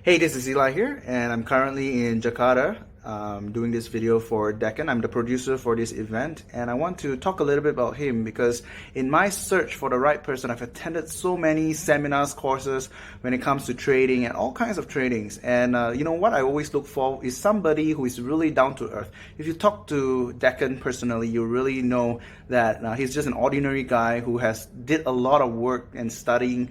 Hey, this is Eli here, and I'm currently in Jakarta doing this video for Dechen. I'm the producer for this event, and I want to talk a little bit about him because in my search for the right person, I've attended so many seminars, courses when it comes to trading and all kinds of tradings. And what I always look for is somebody who is really down to earth. If you talk to Dechen personally, you really know that he's just an ordinary guy who has did a lot of work and studying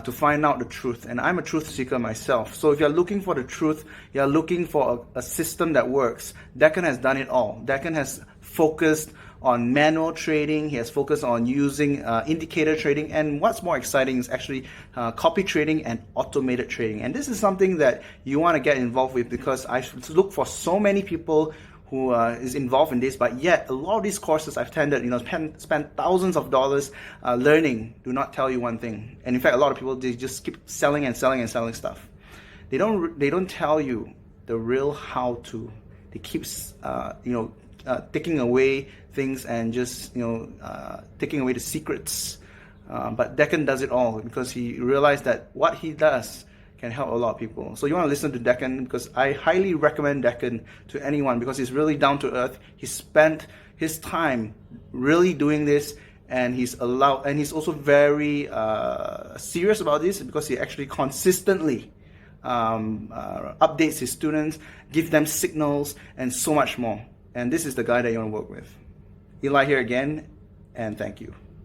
to find out the truth. And I'm a truth seeker myself. So if you're looking for the truth, you're looking for a system that works, Dechen has done it all. Dechen has focused on manual trading. He has focused on using indicator trading. And what's more exciting is actually copy trading and automated trading. And this is something that you want to get involved with because I look for so many people who is involved in this, but yet a lot of these courses I've attended, spent thousands of dollars learning, do not tell you one thing. And in fact, a lot of people, they just keep selling and selling and selling stuff. They don't tell you the real how to. They keep taking away things and just taking away the secrets. But Dechen does it all because he realized that what he does can help a lot of people. So you want to listen to Dechen because I highly recommend Dechen to anyone because he's really down to earth. He spent his time really doing this, and he's also very serious about this because he actually consistently updates his students, give them signals, and so much more. And this is the guy that you want to work with. Eli here again, and thank you.